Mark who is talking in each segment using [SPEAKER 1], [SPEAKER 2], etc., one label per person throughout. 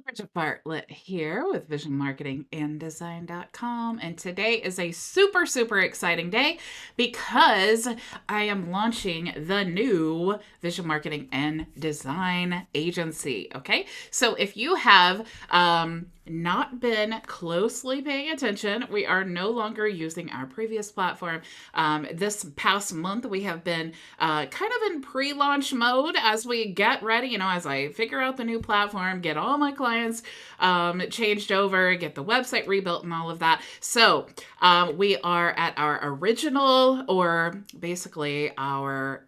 [SPEAKER 1] Bridget Bartlett here with Vision Marketing and Design.com. And today is a super exciting day because I am launching the new Vision Marketing and Design agency. Okay. So if you have not been closely paying attention, we are no longer using our previous platform. This past month, we have been kind of in pre-launch mode as we get ready, as I figure out the new platform, get all my clients changed over, get the website rebuilt and all of that. So we are at our original, or basically our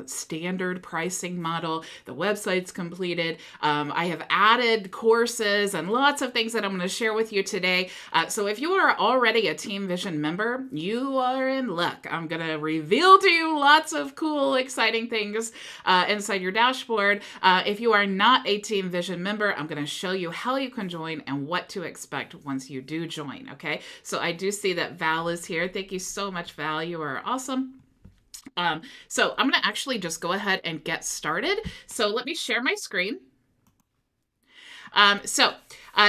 [SPEAKER 1] standard pricing model. The website's completed. I have added courses and lots of things that I'm going to share with you today. So if you are already a Team Vision member, you are in luck. I'm going to reveal to you lots of cool, exciting things inside your dashboard. If you are not a Team Vision member, I'm going to show you how you can join and what to expect once you do join. Okay, so I do see that Val is here. Thank you so much, Val. You are awesome. So I'm going to actually just go ahead and get started. So let me share my screen.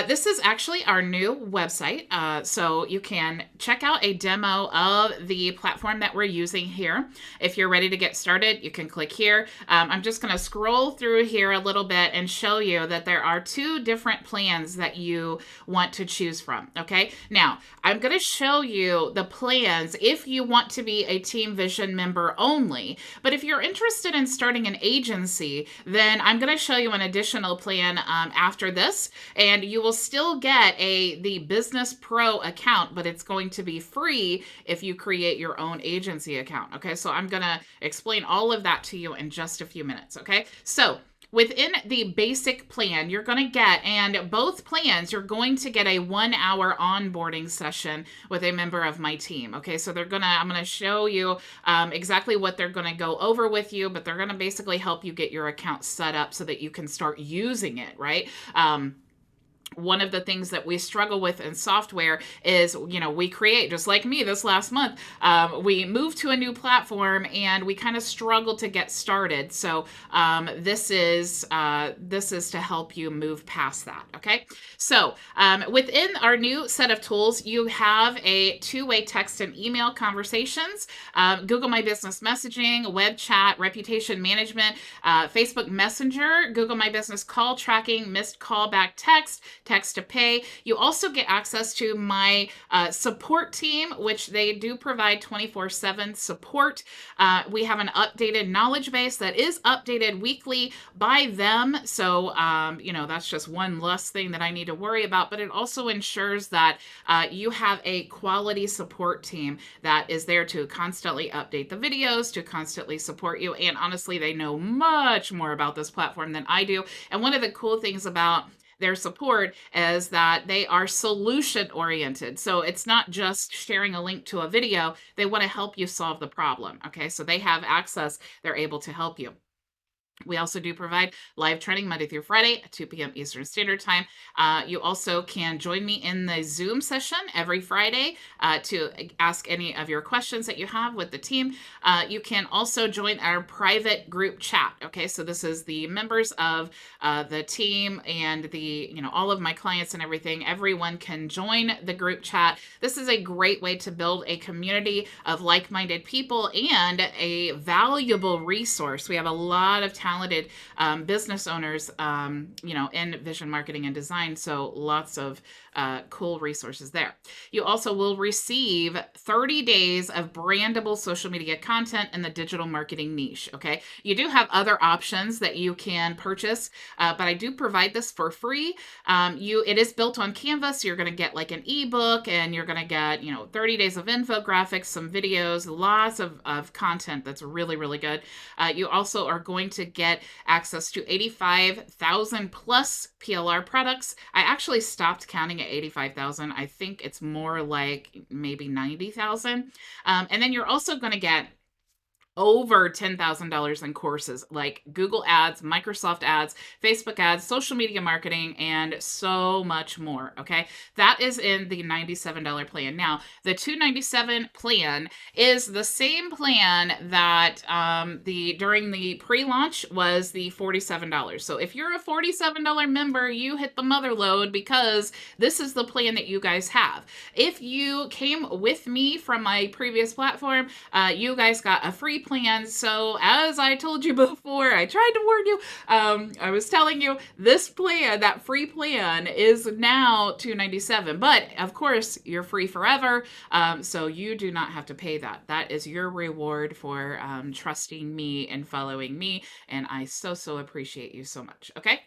[SPEAKER 1] This is actually our new website. So you can check out a demo of the platform that we're using here. If you're ready to get started, you can click here. I'm just going to scroll through here a little bit and show you that there are two different plans that you want to choose from. Okay. Now, I'm going to show you the plans if you want to be a Team Vision member only. But if you're interested in starting an agency, then I'm going to show you an additional plan after this, and you will still get the Business Pro account, but it's going to be free if you create your own agency account. Okay, so I'm going to explain all of that to you in just a few minutes. Okay, so within the basic plan, you're going to get, and both plans, you're going to get a 1-hour onboarding session with a member of my team. Okay, so I'm going to show you exactly what they're going to go over with you, but they're going to basically help you get your account set up so that you can start using it, right? One of the things that we struggle with in software is, we create, just like me this last month, we moved to a new platform and we kind of struggle to get started. So this is to help you move past that. Okay. So within our new set of tools, you have a two-way text and email conversations, Google My Business messaging, web chat, reputation management, Facebook Messenger, Google My Business call tracking, missed callback text to pay. You also get access to my support team, which they do provide 24/7 support. We have an updated knowledge base that is updated weekly by them. So, that's just one less thing that I need to worry about, but it also ensures that you have a quality support team that is there to constantly update the videos, to constantly support you. And honestly, they know much more about this platform than I do. And one of the cool things about their support is that they are solution oriented. So it's not just sharing a link to a video. They want to help you solve the problem. Okay. So they have access. They're able to help you. We also do provide live training Monday through Friday at 2 p.m. Eastern Standard Time. You also can join me in the Zoom session every Friday to ask any of your questions that you have with the team. You can also join our private group chat. Okay, so this is the members of the team and all of my clients and everything. Everyone can join the group chat. This is a great way to build a community of like-minded people and a valuable resource. We have a lot of talented business owners, in vision marketing and design. So lots of cool resources there. You also will receive 30 days of brandable social media content in the digital marketing niche. Okay. You do have other options that you can purchase, but I do provide this for free. It is built on Canva. So you're going to get like an ebook, and you're going to get, 30 days of infographics, some videos, lots of content that's really, really good. You also are going to get access to 85,000 plus PLR products. I actually stopped counting at 85,000. I think it's more like maybe 90,000. And then you're also going to get over $10,000 in courses like Google Ads, Microsoft Ads, Facebook Ads, social media marketing, and so much more. Okay, that is in the $97 plan. Now, the $297 plan is the same plan that during the pre-launch was the $47. So if you're a $47 member, you hit the mother load because this is the plan that you guys have. If you came with me from my previous platform, you guys got a free plan. So as I told you before, I tried to warn you. I was telling you this plan, that free plan, is now $297. But of course, you're free forever. So you do not have to pay that. That is your reward for trusting me and following me. And I so appreciate you so much. Okay.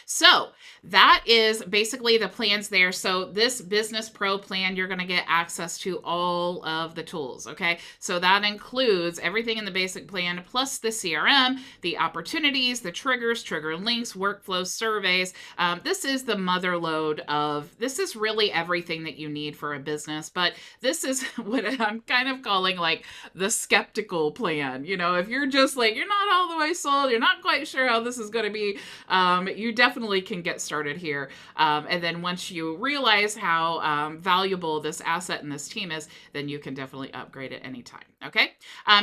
[SPEAKER 1] So that is basically the plans there. So this Business Pro plan, you're going to get access to all of the tools. Okay. So that includes everything in the basic plan, plus the CRM, the opportunities, the triggers, trigger links, workflows, surveys. This is the mother load this is really everything that you need for a business, but this is what I'm kind of calling like the skeptical plan. You know, if you're just like, you're not all the way sold, you're not quite sure how this is going to be, you definitely can get started here. And then once you realize how valuable this asset and this team is, then you can definitely upgrade at any time. Okay.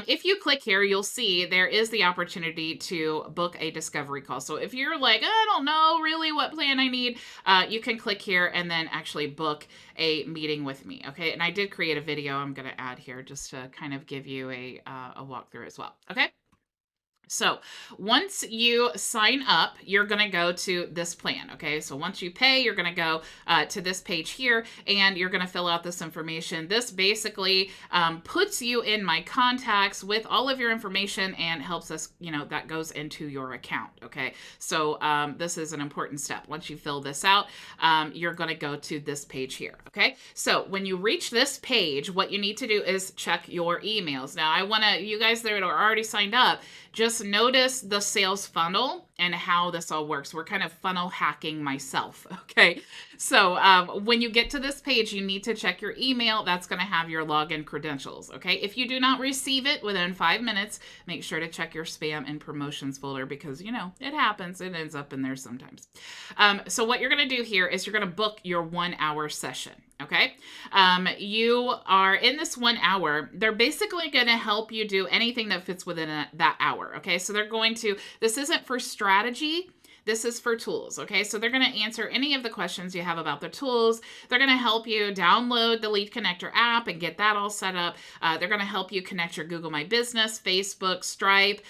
[SPEAKER 1] If you click here, you'll see there is the opportunity to book a discovery call. So if you're like, I don't know really what plan I need, you can click here and then actually book a meeting with me. Okay. And I did create a video I'm going to add here just to kind of give you a walkthrough as well. Okay. So once you sign up, you're going to go to this plan. Okay. So once you pay, you're going to go to this page here and you're going to fill out this information. This basically puts you in my contacts with all of your information and helps us, that goes into your account. Okay. So this is an important step. Once you fill this out, you're going to go to this page here. Okay. So when you reach this page, what you need to do is check your emails. Now I want to, you guys that are already signed up, just notice the sales funnel and how this all works. We're kind of funnel hacking myself. Okay. So when you get to this page, you need to check your email. That's going to have your login credentials. Okay. If you do not receive it within 5 minutes, make sure to check your spam and promotions folder because, it happens. It ends up in there sometimes. So what you're going to do here is you're going to book your 1 hour session. Okay. You are in this 1 hour. They're basically going to help you do anything that fits within that hour. Okay. So they're going to, this isn't for strategy. This is for tools. Okay. So they're going to answer any of the questions you have about the tools. They're going to help you download the Lead Connector app and get that all set up. They're going to help you connect your Google My Business, Facebook, Stripe,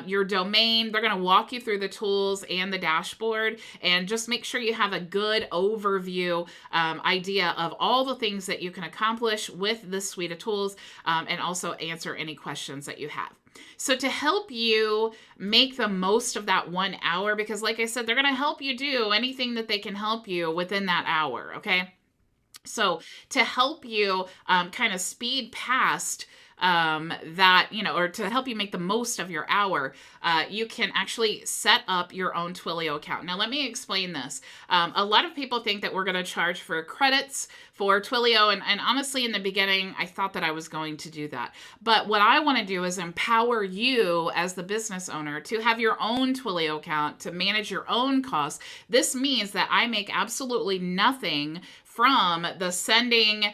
[SPEAKER 1] your domain. They're going to walk you through the tools and the dashboard and just make sure you have a good overview idea of all the things that you can accomplish with this suite of tools and also answer any questions that you have. So to help you make the most of that 1 hour, because like I said, they're going to help you do anything that they can help you within that hour. Okay. So to help you kind of speed past that, or to help you make the most of your hour, you can actually set up your own Twilio account. Now, let me explain this. A lot of people think that we're going to charge for credits for Twilio. And honestly, in the beginning, I thought that I was going to do that. But what I want to do is empower you as the business owner to have your own Twilio account, to manage your own costs. This means that I make absolutely nothing from the sending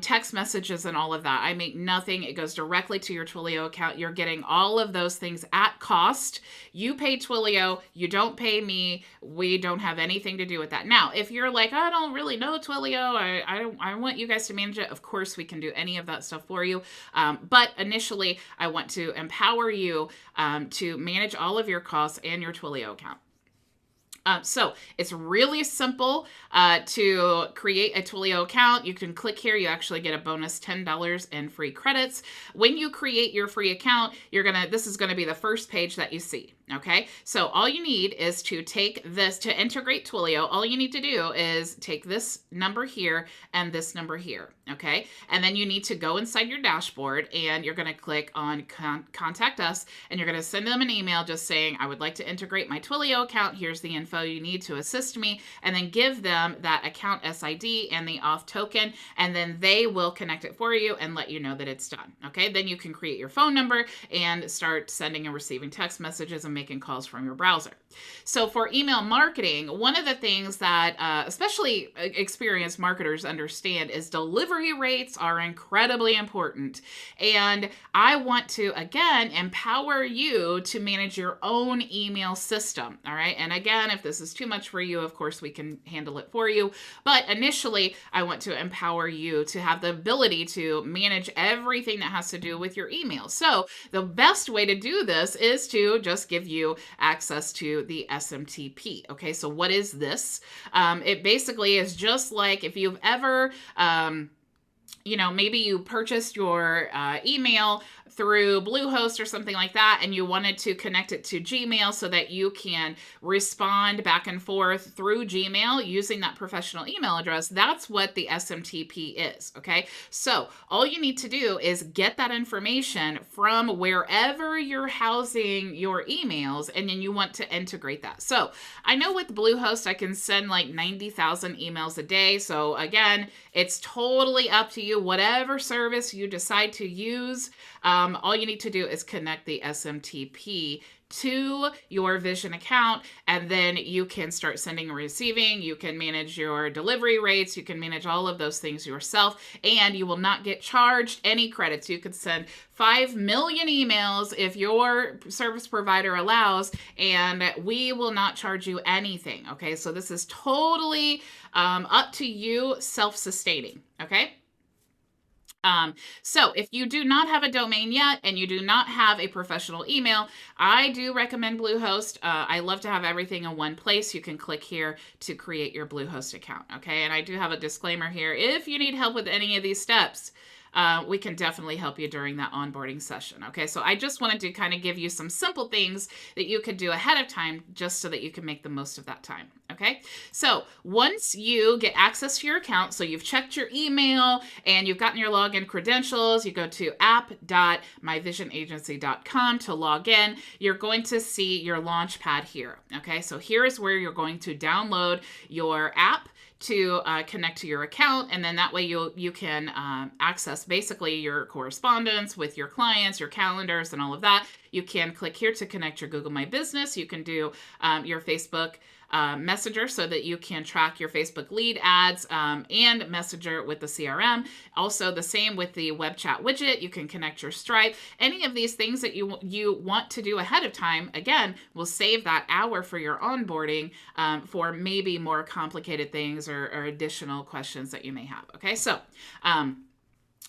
[SPEAKER 1] text messages and all of that. I make nothing. It goes directly to your Twilio account. You're getting all of those things at cost. You pay Twilio. You don't pay me. We don't have anything to do with that. Now, if you're like, I don't really know Twilio, I want you guys to manage it. Of course, we can do any of that stuff for you. But initially, I want to empower you to manage all of your costs and your Twilio account. So it's really simple to create a Twilio account. You can click here. You actually get a bonus $10 in free credits. When you create your free account, this is going to be the first page that you see. Okay. So all you need is to take this to integrate Twilio. All you need to do is take this number here and this number here. Okay. And then you need to go inside your dashboard and you're going to click on contact us and you're going to send them an email just saying, I would like to integrate my Twilio account. Here's the info info you need to assist me, and then give them that account SID and the auth token, and then they will connect it for you and let you know that it's done. Okay, then you can create your phone number and start sending and receiving text messages and making calls from your browser. So for email marketing, one of the things that especially experienced marketers understand is delivery rates are incredibly important. And I want to, again, empower you to manage your own email system. All right. And again, if this is too much for you, of course, we can handle it for you. But initially, I want to empower you to have the ability to manage everything that has to do with your email. So the best way to do this is to just give you access to the SMTP. Okay, so what is this? It basically is just like if you've ever, maybe you purchased your email through Bluehost or something like that, and you wanted to connect it to Gmail so that you can respond back and forth through Gmail using that professional email address. That's what the SMTP is, okay? So all you need to do is get that information from wherever you're housing your emails, and then you want to integrate that. So I know with Bluehost, I can send like 90,000 emails a day. So again, it's totally up to you, whatever service you decide to use. All you need to do is connect the SMTP to your Vision account, and then you can start sending and receiving. You can manage your delivery rates. You can manage all of those things yourself, and you will not get charged any credits. You could send 5 million emails if your service provider allows, and we will not charge you anything. Okay, so this is totally up to you, self-sustaining. Okay. So if you do not have a domain yet and you do not have a professional email, I do recommend Bluehost. I love to have everything in one place. You can click here to create your Bluehost account. Okay. And I do have a disclaimer here. If you need help with any of these steps, we can definitely help you during that onboarding session. Okay, so I just wanted to kind of give you some simple things that you could do ahead of time just so that you can make the most of that time. Okay, so once you get access to your account, so you've checked your email and you've gotten your login credentials, you go to app.myvisionagency.com to log in. You're going to see your launch pad here. Okay, so here is where you're going to download your app to connect to your account, and then that way you can access basically your correspondence with your clients, your calendars, and all of that. You can click here to connect your Google My Business. You can do your Facebook Messenger so that you can track your Facebook lead ads and Messenger with the CRM. Also the same with the web chat widget. You can connect your Stripe. Any of these things that you want to do ahead of time, again, will save that hour for your onboarding for maybe more complicated things or additional questions that you may have. Okay, so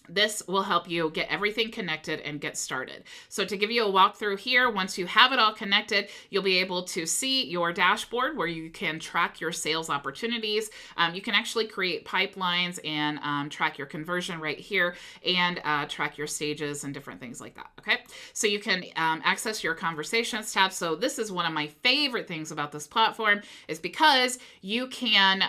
[SPEAKER 1] this will help you get everything connected and get started. So to give you a walkthrough here, once you have it all connected, you'll be able to see your dashboard where you can track your sales opportunities. You can actually create pipelines and track your conversion rate here and track your stages and different things like that. Okay, so you can access your conversations tab. So this is one of my favorite things about this platform is because you can,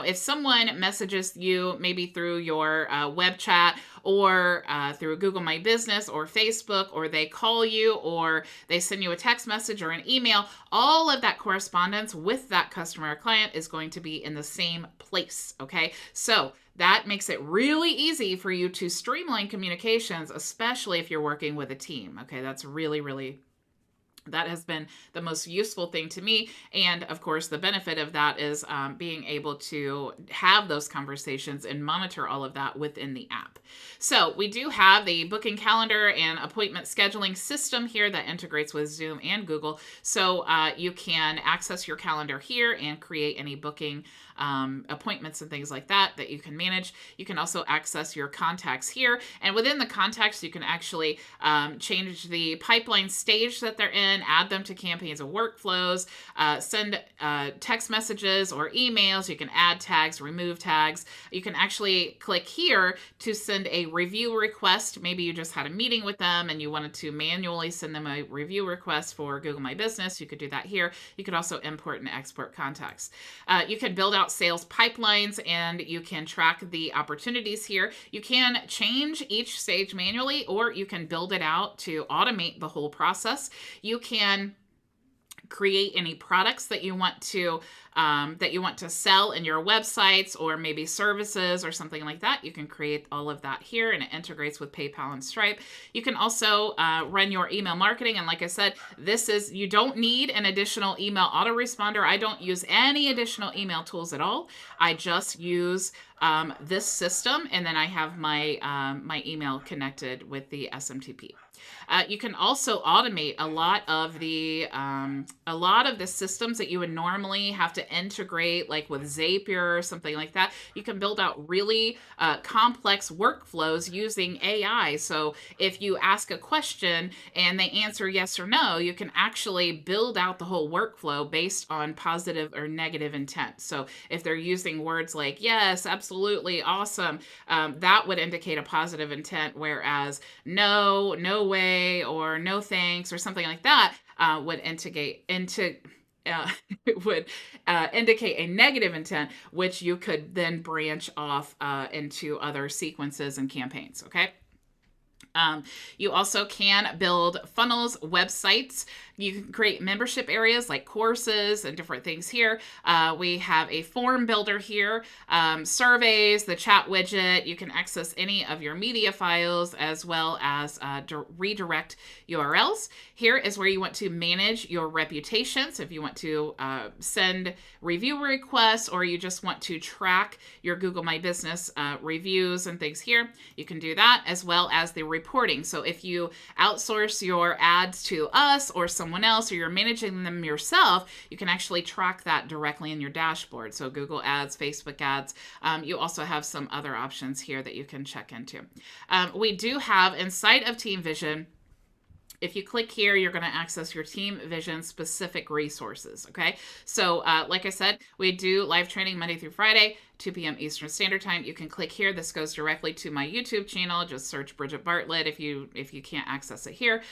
[SPEAKER 1] if someone messages you maybe through your web chat or through Google My Business or Facebook, or they call you or they send you a text message or an email, all of that correspondence with that customer or client is going to be in the same place, okay? So that makes it really easy for you to streamline communications, especially if you're working with a team, okay? That's really that has been the most useful thing to me. And of course, the benefit of that is being able to have those conversations and monitor all of that within the app. So we do have the booking calendar and appointment scheduling system here that integrates with Zoom and Google. So you can access your calendar here and create any booking appointments and things like that you can manage. You can also access your contacts here. And within the contacts, you can actually change the pipeline stage that they're in, add them to campaigns and workflows, send text messages or emails. You can add tags, remove tags. You can actually click here to send a review request. Maybe you just had a meeting with them and you wanted to manually send them a review request for Google My Business. You could do that here. You could also import and export contacts. You can build out sales pipelines and you can track the opportunities here. You can change each stage manually, or you can build it out to automate the whole process. You can create any products that you want to sell in your websites, or maybe services or something like that. You can create all of that here, and it integrates with PayPal and Stripe. You can also run your email marketing, and like I said, you don't need an additional email autoresponder. I don't use any additional email tools at all. I just use this system, and then I have my my email connected with the SMTP. You can also automate a lot of the systems that you would normally have to integrate, like with Zapier or something like that. You can build out really complex workflows using AI. So if you ask a question and they answer yes or no, you can actually build out the whole workflow based on positive or negative intent. So if they're using words like yes, absolutely, awesome, that would indicate a positive intent, whereas no, no way, or no thanks, or something like that would indicate a negative intent, which you could then branch off into other sequences and campaigns. Okay. You also can build funnels, websites. You can create membership areas like courses and different things here. We have a form builder here, surveys, the chat widget. You can access any of your media files, as well as redirect URLs. Here is where you want to manage your reputation. So if you want to send review requests, or you just want to track your Google My Business reviews and things here, you can do that, as well as the reporting. So if you outsource your ads to us or someone else, or you're managing them yourself, you can actually track that directly in your dashboard. So Google Ads, Facebook Ads. You also have some other options here that you can check into. We do have inside of Team Vision, if you click here, you're going to access your Team Vision specific resources. Okay. So like I said, we do live training Monday through Friday, 2 p.m. Eastern Standard Time. You can click here. This goes directly to my YouTube channel. Just search Bridget Bartlett if you can't access it here.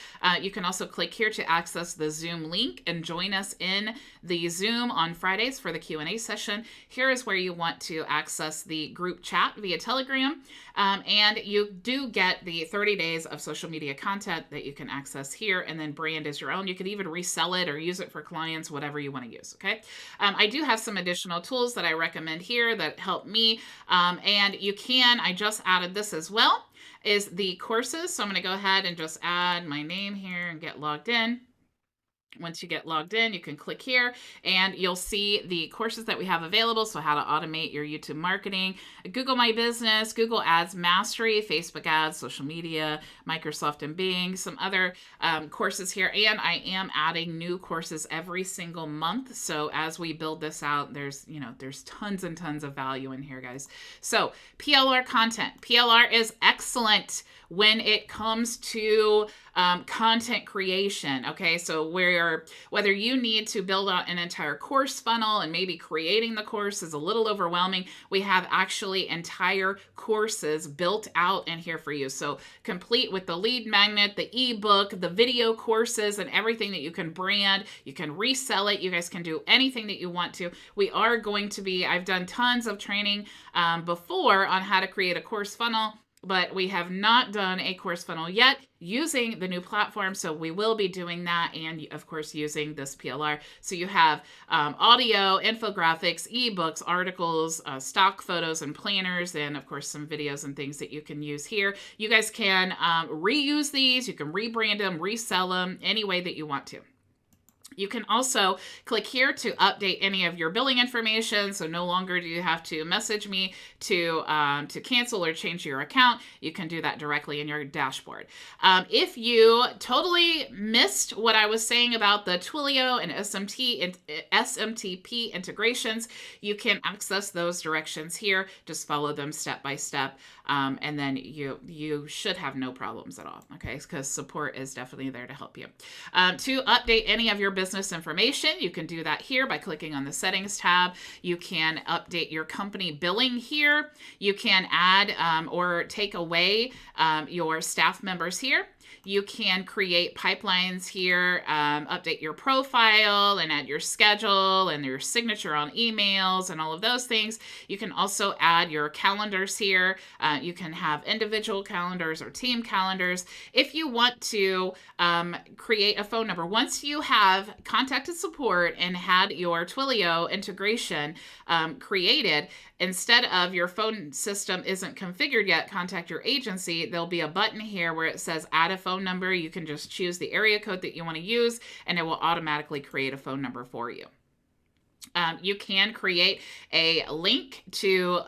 [SPEAKER 1] You can also click here to access the Zoom link and join us in the Zoom on Fridays for the Q&A session. Here is where you want to access the group chat via Telegram. And you do get the 30 days of social media content that you can access here, and then brand as your own. You can even resell it or use it for clients, whatever you want to use. Okay. I do have some additional tools that I recommend here that help me. And you can, I just added this as well, is the courses. So I'm going to go ahead and just add my name here and get logged in. Once you get logged in, you can click here and you'll see the courses that we have available. So how to automate your YouTube marketing, Google My Business, Google Ads Mastery, Facebook Ads, social media, Microsoft and Bing, some other courses here. And I am adding new courses every single month. So as we build this out, there's tons and tons of value in here, guys. So PLR content. PLR is excellent when it comes to content creation. Okay, so whether you need to build out an entire course funnel, and maybe creating the course is a little overwhelming, we have actually entire courses built out in here for you. So complete with the lead magnet, the ebook, the video courses, and everything that you can brand. You can resell it. You guys can do anything that you want to. We are going to be, I've done tons of training before on how to create a course funnel, but we have not done a course funnel yet using the new platform. So we will be doing that, and of course using this PLR. So you have audio, infographics, ebooks, articles, stock photos and planners, and of course some videos and things that you can use here. You guys can reuse these. You can rebrand them, resell them any way that you want to. You can also click here to update any of your billing information. So no longer do you have to message me to cancel or change your account. You can do that directly in your dashboard. If you totally missed what I was saying about the Twilio and SMTP integrations, you can access those directions here. Just follow them step by step. And then you should have no problems at all, okay? Because support is definitely there to help you. To update any of your business information, you can do that here by clicking on the settings tab. You can update your company billing here. You can add or take away your staff members here. You can create pipelines here, update your profile and add your schedule and your signature on emails and all of those things. You can also add your calendars here. You can have individual calendars or team calendars. If you want to create a phone number, once you have contacted support and had your Twilio integration created, instead of your phone system isn't configured yet, contact your agency, there'll be a button here where it says add a phone number. You can just choose the area code that you want to use, and it will automatically create a phone number for you. You can create a link to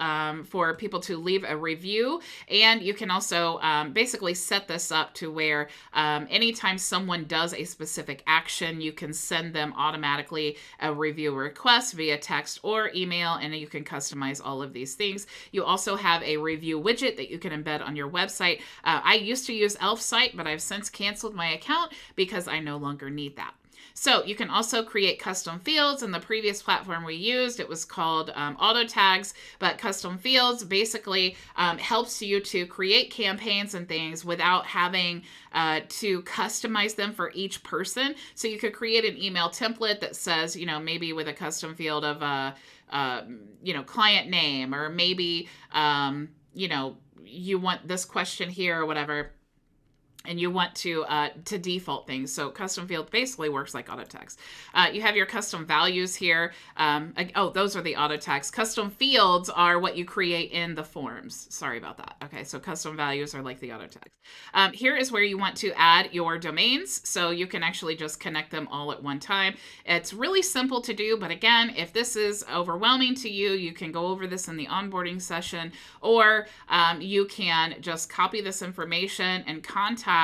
[SPEAKER 1] for people to leave a review, and you can also basically set this up to where anytime someone does a specific action, you can send them automatically a review request via text or email, and you can customize all of these things. You also have a review widget that you can embed on your website. I used to use Elf Site, but I've since canceled my account because I no longer need that. So you can also create custom fields. In the previous platform we used, it was called auto tags, but custom fields basically helps you to create campaigns and things without having to customize them for each person. So you could create an email template that says, you know, maybe with a custom field of you know, client name, or maybe you know, you want this question here or whatever, and you want to default things. So custom field basically works like auto tags. You have your custom values here. Oh, those are the auto tags. Custom fields are what you create in the forms. Sorry about that. Okay, so custom values are like the auto tags. Here is where you want to add your domains. So you can actually just connect them all at one time. It's really simple to do, but again, if this is overwhelming to you, you can go over this in the onboarding session, or you can just copy this information and contact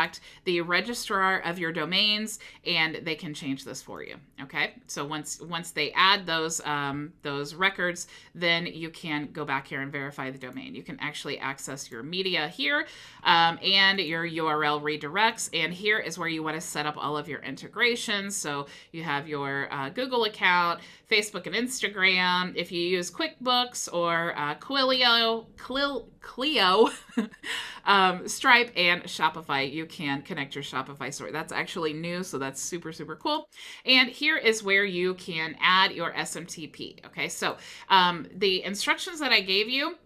[SPEAKER 1] the registrar of your domains, and they can change this for you. Okay, so once they add those records, then you can go back here and verify the domain. You can actually access your media here and your URL redirects, and here is where you want to set up all of your integrations. So you have your Google account, Facebook and Instagram. If you use QuickBooks or Clio, Stripe, and Shopify, you can connect your Shopify store. That's actually new, so that's super, super cool. And here is where you can add your SMTP. Okay, so the instructions that I gave you,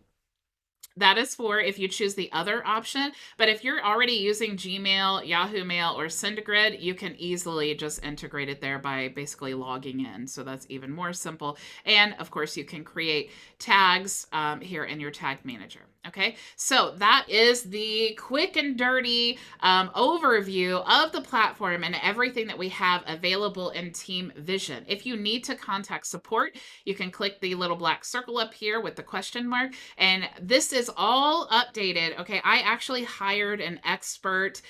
[SPEAKER 1] that is for if you choose the other option. But if you're already using Gmail, Yahoo Mail, or SendGrid, you can easily just integrate it there by basically logging in. So that's even more simple. And of course, you can create tags here in your tag manager. Okay, so that is the quick and dirty overview of the platform and everything that we have available in Team Vision. If you need to contact support, you can click the little black circle up here with the question mark, and this is all updated. Okay, I actually hired an expert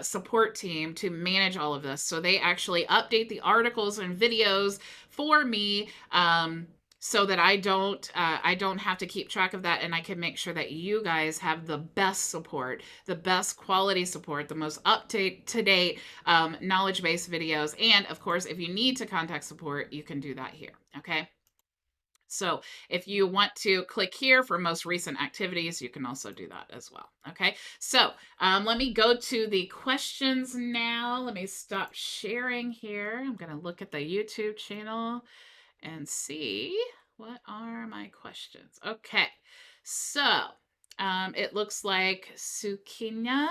[SPEAKER 1] support team to manage all of this, so they actually update the articles and videos for me, so that I don't have to keep track of that, and I can make sure that you guys have the best support, the best quality support, the most up-to-date knowledge-based videos. And of course, if you need to contact support, you can do that here. Okay. So if you want to click here for most recent activities, you can also do that as well. Okay, so let me go to the questions now. Let me stop sharing here. I'm going to look at the YouTube channel and see what are my questions. Okay, so it looks like Sukina.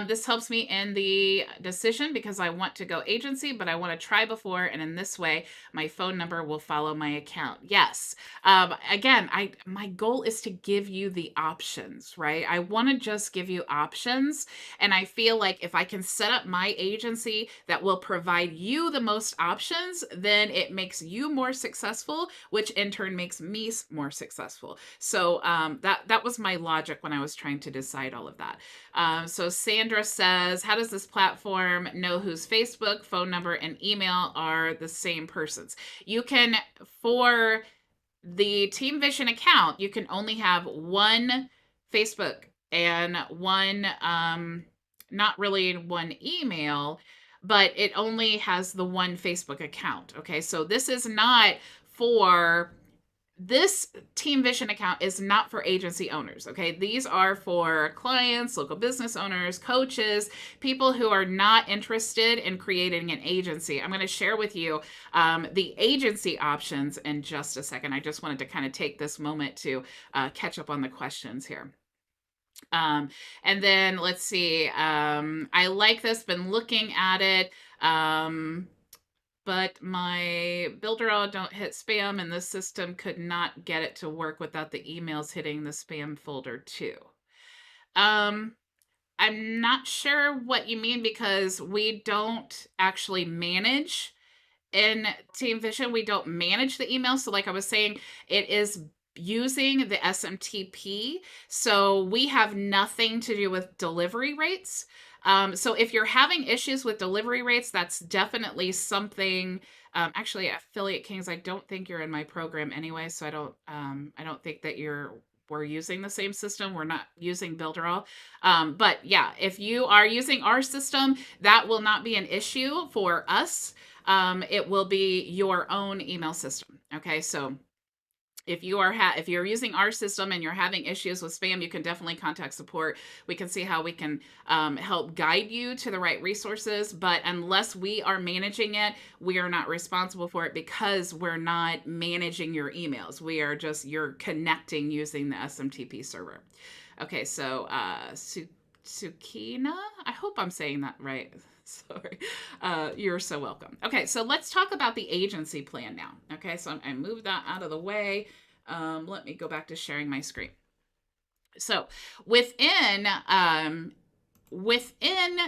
[SPEAKER 1] This helps me in the decision because I want to go agency, but I want to try before, and in this way, my phone number will follow my account. Yes. Again, my goal is to give you the options, right? I want to just give you options, and I feel like if I can set up my agency that will provide you the most options, then it makes you more successful, which in turn makes me more successful. So that was my logic when I was trying to decide all of that. So Sandra says, how does this platform know whose Facebook, phone number, and email are the same person's? You can, for the Team Vision account, you can only have one Facebook and one, not really one email, but it only has the one Facebook account. Okay, so this is not for... This Team Vision account is not for agency owners, okay? These are for clients, local business owners, coaches, people who are not interested in creating an agency. I'm going to share with you the agency options in just a second. I just wanted to kind of take this moment to catch up on the questions here. And then let's see. I like this, been looking at it. but my builder don't hit spam, and this system could not get it to work without the emails hitting the spam folder too. Um, I'm not sure what you mean because we don't actually manage in Team Vision. We don't manage the email. So like I was saying, it is using the SMTP. So we have nothing to do with delivery rates. So if you're having issues with delivery rates, that's definitely something. Actually, Affiliate Kings, I don't think you're in my program anyway, so I don't think that we're using the same system. We're not using Builderall. But yeah, if you are using our system, that will not be an issue for us. It will be your own email system. Okay, so if you're using our system and you're having issues with spam, you can definitely contact support. We can see how we can help guide you to the right resources. But unless we are managing it, we are not responsible for it because we're not managing your emails. You're connecting using the SMTP server. Okay, so Sukina, I hope I'm saying that right. Sorry. You're so welcome. Okay, so let's talk about the agency plan now. Okay, so I moved that out of the way. Let me go back to sharing my screen. So within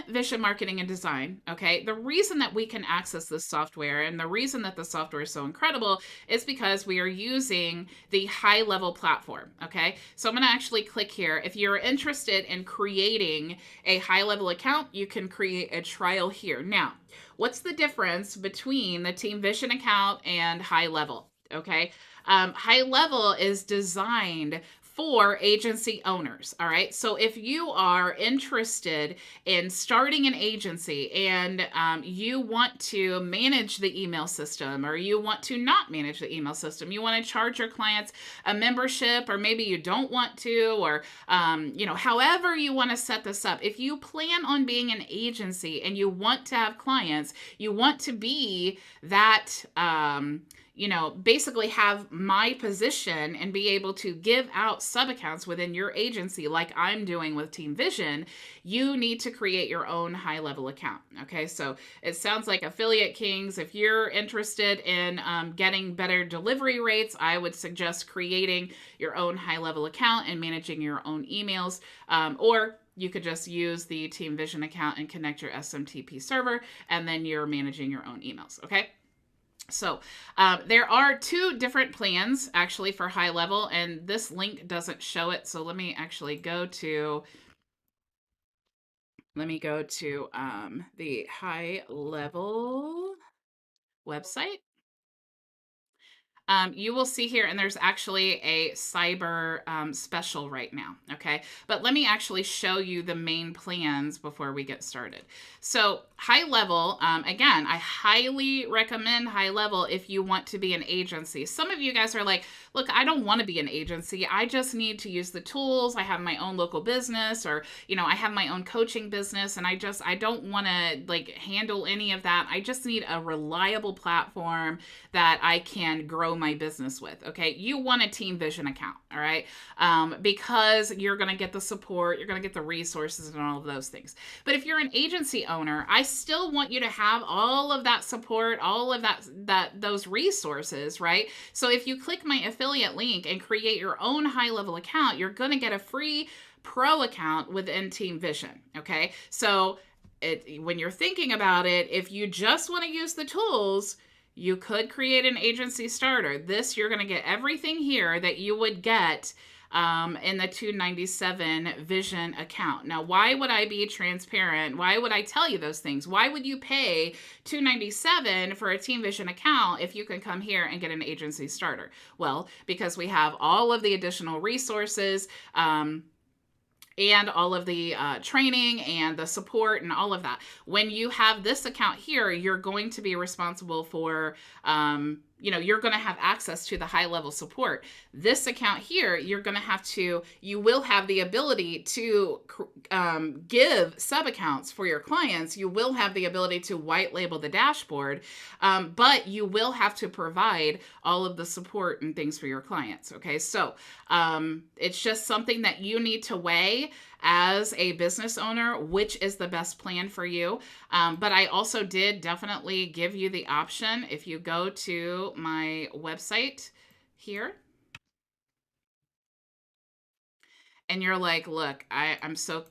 [SPEAKER 1] Vision Marketing and Design, okay, the reason that we can access this software and the reason that the software is so incredible is because we are using the HighLevel platform, okay? So I'm going to actually click here. If you're interested in creating a HighLevel account, you can create a trial here. Now, what's the difference between the Team Vision account and HighLevel, okay? HighLevel is designed for agency owners. All right. So if you are interested in starting an agency and you want to manage the email system, or you want to not manage the email system, you want to charge your clients a membership, or maybe you don't want to, or however you want to set this up. If you plan on being an agency and you want to have clients, you want to be that basically have my position and be able to give out sub accounts within your agency like I'm doing with Team Vision, you need to create your own HighLevel account. Okay, so it sounds like Affiliate Kings, if you're interested in getting better delivery rates, I would suggest creating your own HighLevel account and managing your own emails, or you could just use the Team Vision account and connect your SMTP server, and then you're managing your own emails. Okay. So there are two different plans actually for HighLevel, and this link doesn't show it. So let me actually go to the HighLevel website. You will see here, and there's actually a cyber special right now, okay? But let me actually show you the main plans before we get started. So HighLevel, again, I highly recommend HighLevel if you want to be an agency. Some of you guys are like, look, I don't want to be an agency. I just need to use the tools. I have my own local business, or, I have my own coaching business, and I don't want to handle any of that. I just need a reliable platform that I can grow my business with. Okay, you want a Team Vision account, all right? Because you're going to get the support, you're going to get the resources and all of those things. But if you're an agency owner, I still want you to have all of that support, all of those resources, right? So if you click my affiliate link and create your own HighLevel account, you're going to get a free pro account within Team Vision. Okay, so when you're thinking about it, if you just want to use the tools, you could create an agency starter. You're going to get everything here that you would get in the $297 Vision account. Now, why would I be transparent? Why would I tell you those things? Why would you pay $297 for a Team Vision account if you can come here and get an agency starter? Well, because we have all of the additional resources, and all of the training and the support and all of that. When you have this account here, you're going to be responsible for, you're going to have access to the HighLevel support. This account here, you will have the ability to give sub accounts for your clients. You will have the ability to white label the dashboard, but you will have to provide all of the support and things for your clients. Okay, so it's just something that you need to weigh as a business owner, which is the best plan for you. But I also did definitely give you the option. If you go to my website here and you're like, look, I'm so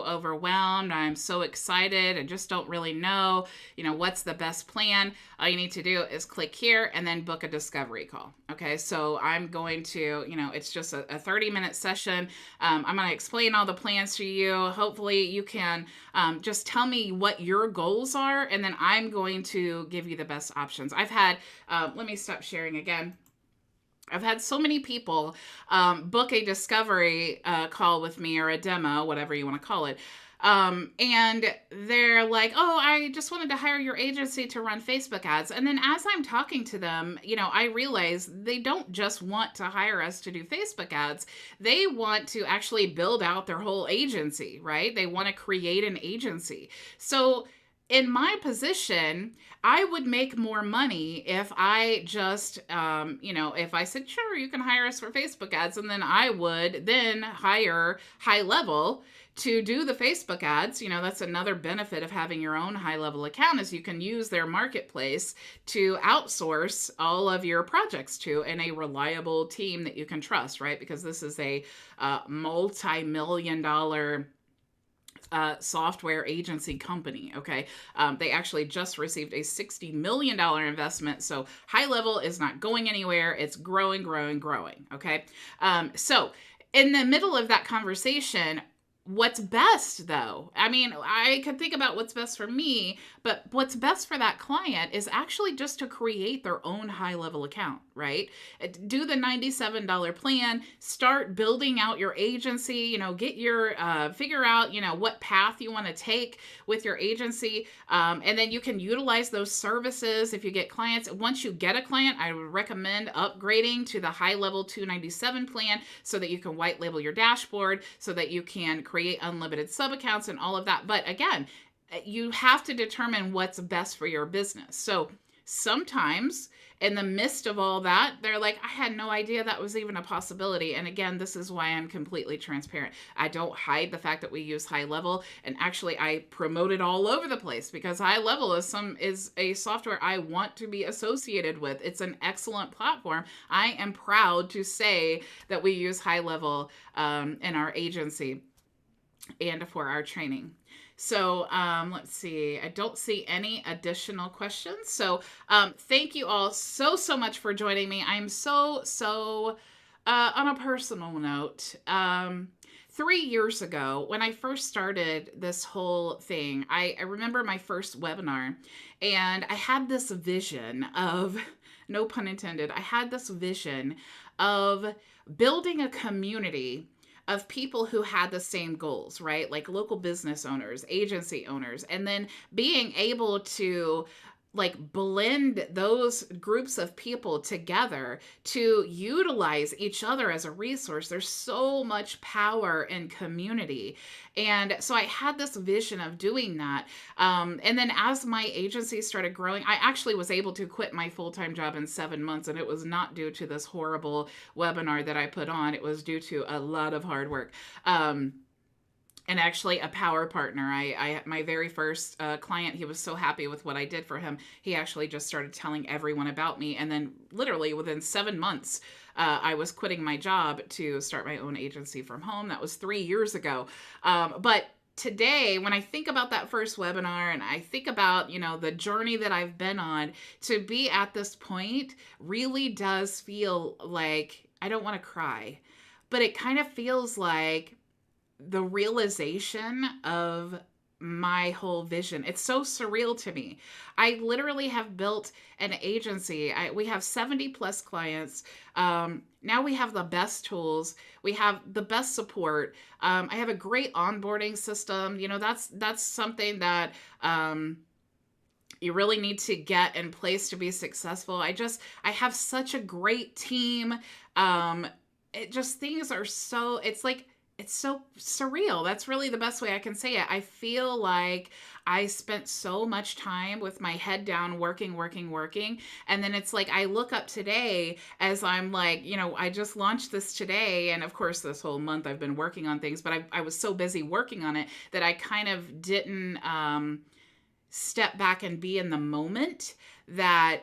[SPEAKER 1] overwhelmed. I'm so excited. I just don't really know, what's the best plan. All you need to do is click here and then book a discovery call. Okay. So I'm going to, it's just a 30-minute session. I'm going to explain all the plans to you. Hopefully you can just tell me what your goals are. And then I'm going to give you the best options. I've had, let me stop sharing again. I've had so many people book a discovery call with me, or a demo, whatever you want to call it. And they're like, oh, I just wanted to hire your agency to run Facebook ads. And then as I'm talking to them, I realize they don't just want to hire us to do Facebook ads. They want to actually build out their whole agency, right? They want to create an agency. So in my position, I would make more money if I just, if I said, sure, you can hire us for Facebook ads. And then I would then hire HighLevel to do the Facebook ads. That's another benefit of having your own HighLevel account, is you can use their marketplace to outsource all of your projects to, and a reliable team that you can trust, right? Because this is a multi-million-dollar software agency company. Okay. They actually just received a $60 million investment. So HighLevel is not going anywhere. It's growing, growing, growing. Okay. So in the middle of that conversation, what's best though? I mean, I could think about what's best for me, but what's best for that client is actually just to create their own HighLevel account, right? Do the $97 plan, start building out your agency, get your, figure out, what path you want to take with your agency. And then you can utilize those services if you get clients. Once you get a client, I would recommend upgrading to the HighLevel 297 plan so that you can white label your dashboard, so that you can create unlimited sub accounts and all of that. But again, you have to determine what's best for your business. So sometimes in the midst of all that, they're like, I had no idea that was even a possibility. And again, this is why I'm completely transparent. I don't hide the fact that we use HighLevel, and actually I promote it all over the place because HighLevel is a software I want to be associated with. It's an excellent platform. I am proud to say that we use HighLevel in our agency and for our training. So let's see. I don't see any additional questions. So thank you all so much for joining me. I'm so on a personal note. 3 years ago, when I first started this whole thing, I remember my first webinar, and I had this vision of, no pun intended, I had this vision of building a community of people who had the same goals, right? Like local business owners, agency owners, and then being able to blend those groups of people together to utilize each other as a resource. There's so much power in community. And so I had this vision of doing that. And then as my agency started growing, I actually was able to quit my full-time job in 7 months. And it was not due to this horrible webinar that I put on. It was due to a lot of hard work. And actually a power partner. My very first client, he was so happy with what I did for him. He actually just started telling everyone about me. And then literally within 7 months, I was quitting my job to start my own agency from home. That was 3 years ago. But today, when I think about that first webinar and I think about, the journey that I've been on, to be at this point really does feel like, I don't want to cry, but it kind of feels like the realization of my whole vision. It's so surreal to me. I literally have built an agency. We have 70 plus clients. Now we have the best tools. We have the best support. I have a great onboarding system. That's something that, you really need to get in place to be successful. I have such a great team. Things are so, it's like, it's so surreal. That's really the best way I can say it. I feel like I spent so much time with my head down working, working, working. And then it's like I look up today as I'm like, I just launched this today. And of course, this whole month I've been working on things, but I was so busy working on it that I kind of didn't step back and be in the moment that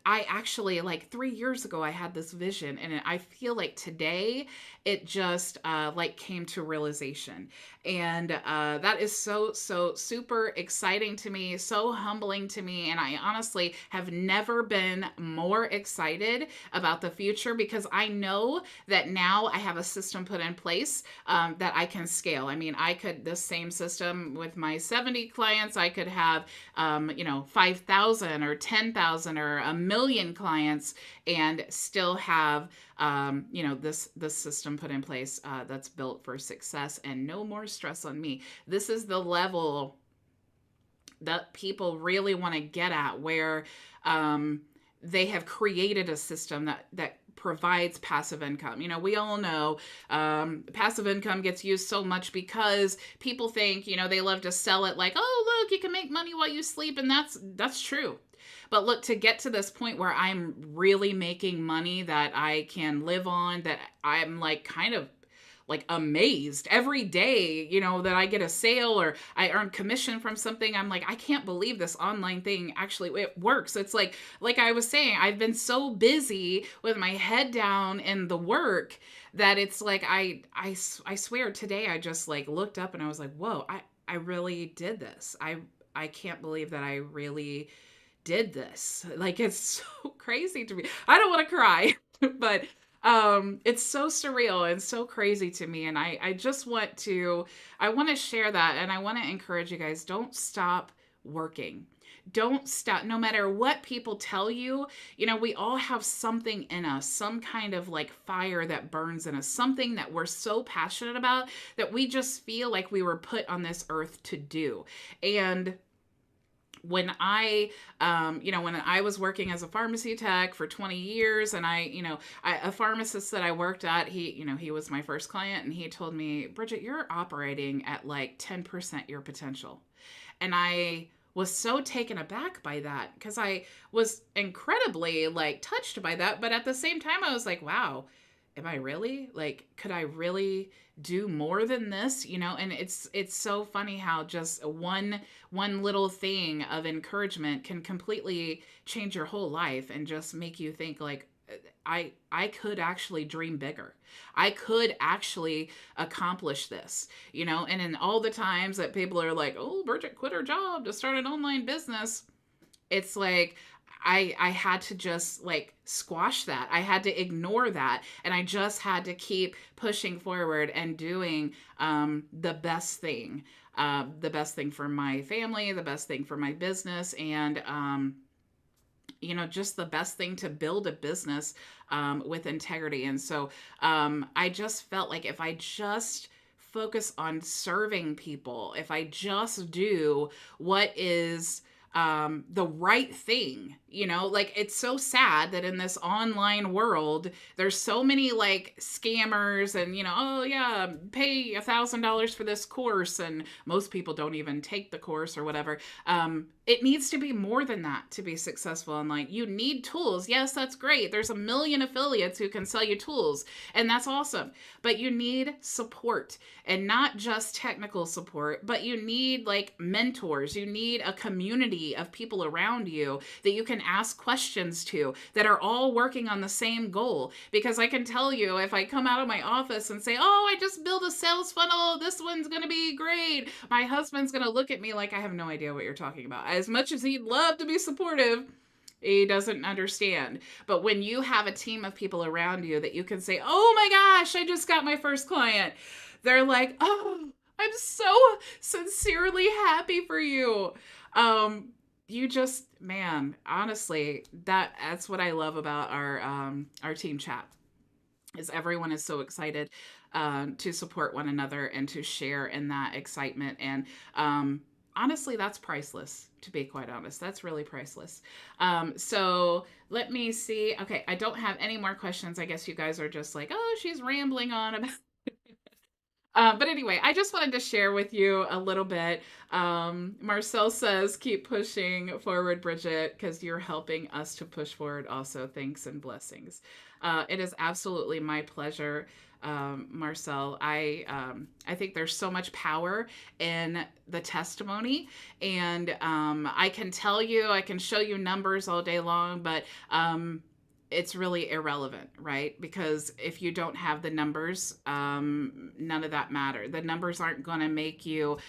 [SPEAKER 1] I actually, like 3 years ago, I had this vision, and I feel like today it just like came to realization. And that is so, so super exciting to me, so humbling to me. And I honestly have never been more excited about the future because I know that now I have a system put in place that I can scale. I mean, I could, this same system with my 70 clients, I could have 5,000 or 10,000 or a million clients and still have, this system put in place that's built for success and no more stress on me. This is the level that people really want to get at where they have created a system that provides passive income. We all know passive income gets used so much because people think, they love to sell it like, oh, look, you can make money while you sleep. And that's true. But look, to get to this point where I'm really making money that I can live on, that I'm like kind of like amazed every day, that I get a sale or I earn commission from something. I'm like, I can't believe this online thing actually it works. It's like I was saying, I've been so busy with my head down in the work that it's like I swear today I just like looked up and I was like, whoa, I really did this. I can't believe that I really did this. Like, it's so crazy to me. I don't want to cry, but it's so surreal and so crazy to me. And I just I want to share that, and I want to encourage you guys, don't stop working. Don't stop, no matter what people tell you. We all have something in us, some kind of like fire that burns in us, something that we're so passionate about that we just feel like we were put on this earth to do. And when I was working as a pharmacy tech for 20 years, and a pharmacist that I worked at, he was my first client, and he told me, Bridget, you're operating at like 10% your potential. And I was so taken aback by that because I was incredibly like touched by that. But at the same time, I was like, wow, am I really, like, could I really do more than this? And it's so funny how just one little thing of encouragement can completely change your whole life and just make you think like, I could actually dream bigger. I could actually accomplish this, and in all the times that people are like, oh, Bridget quit her job to start an online business, it's like I had to just like squash that. I had to ignore that. And I just had to keep pushing forward and doing the best thing for my family, the best thing for my business, and, just the best thing to build a business with integrity. And so I just felt like if I just focus on serving people, if I just do what is the right thing, like it's so sad that in this online world there's so many like scammers and oh yeah, pay $1,000 for this course, and most people don't even take the course or whatever. It needs to be more than that to be successful online. You need tools. Yes, that's great. There's a million affiliates who can sell you tools, and that's awesome. But you need support, and not just technical support, but you need like mentors. You need a community of people around you that you can ask questions to that are all working on the same goal. Because I can tell you, if I come out of my office and say, oh, I just built a sales funnel, this one's going to be great, my husband's going to look at me like I have no idea what you're talking about. As much as he'd love to be supportive, he doesn't understand. But when you have a team of people around you that you can say, oh my gosh, I just got my first client, they're like, oh, I'm so sincerely happy for you. You just, man, honestly, that's what I love about our team chat, is everyone is so excited to support one another and to share in that excitement. And honestly, that's priceless, to be quite honest. That's really priceless. So let me see. Okay, I don't have any more questions. I guess you guys are just like, oh, she's rambling on about But anyway, I just wanted to share with you a little bit. Marcel says, keep pushing forward, Bridget, because you're helping us to push forward also. Thanks and blessings. It is absolutely my pleasure, Marcel. I think there's so much power in the testimony. And I can tell you, I can show you numbers all day long, but it's really irrelevant, right? Because if you don't have the numbers, none of that matter. The numbers aren't going to make you,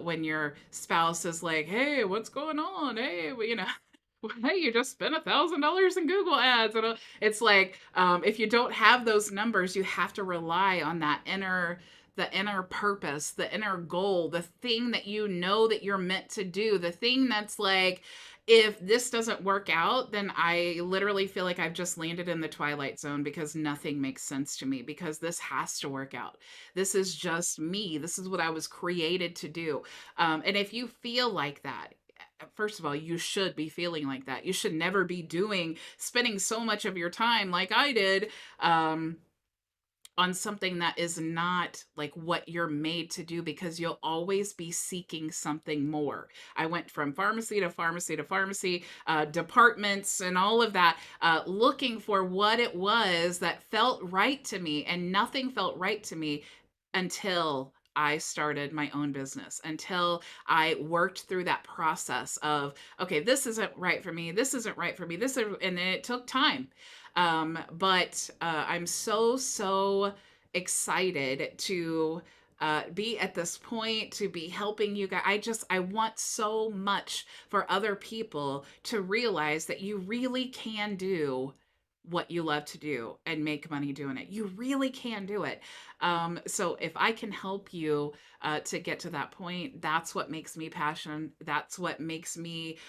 [SPEAKER 1] when your spouse is like, hey, what's going on? Hey, well, hey, you just spent $1,000 in Google ads. And it's like, if you don't have those numbers, you have to rely on the inner purpose, the inner goal, the thing that you know that you're meant to do, the thing that's like, if this doesn't work out, then I literally feel like I've just landed in the twilight zone because nothing makes sense to me because this has to work out. This is just me. This is what I was created to do. And if you feel like that, first of all, you should be feeling like that. You should never be spending so much of your time like I did, on something that is not like what you're made to do because you'll always be seeking something more. I went from pharmacy to pharmacy to pharmacy, departments and all of that, looking for what it was that felt right to me, and nothing felt right to me until I started my own business, until I worked through that process of, okay, this isn't right for me. This isn't right for me. And it took time. But I'm so excited to be at this point, to be helping you guys. I want so much for other people to realize that you really can do what you love to do and make money doing it. You really can do it. So if I can help you to get to that point, that's what makes me passionate. That's what makes me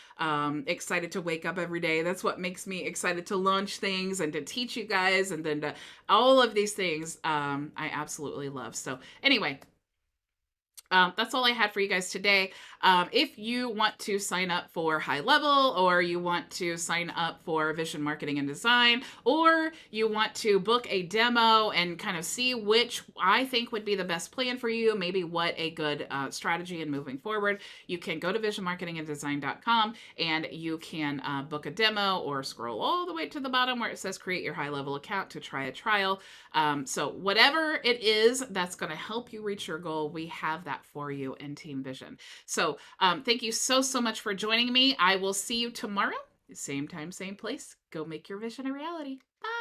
[SPEAKER 1] excited to wake up every day. That's what makes me excited to launch things and to teach you guys, and then to all of these things I absolutely love. So anyway, that's all I had for you guys today. If you want to sign up for HighLevel, or you want to sign up for Vision Marketing and Design, or you want to book a demo and kind of see which I think would be the best plan for you, maybe what a good strategy in moving forward, you can go to visionmarketinganddesign.com and you can book a demo, or scroll all the way to the bottom where it says create your HighLevel account to try a trial. So whatever it is that's going to help you reach your goal, we have that for you in Team Vision. So thank you so much for joining me. I will see you tomorrow. Same time, same place. Go make your vision a reality. Bye.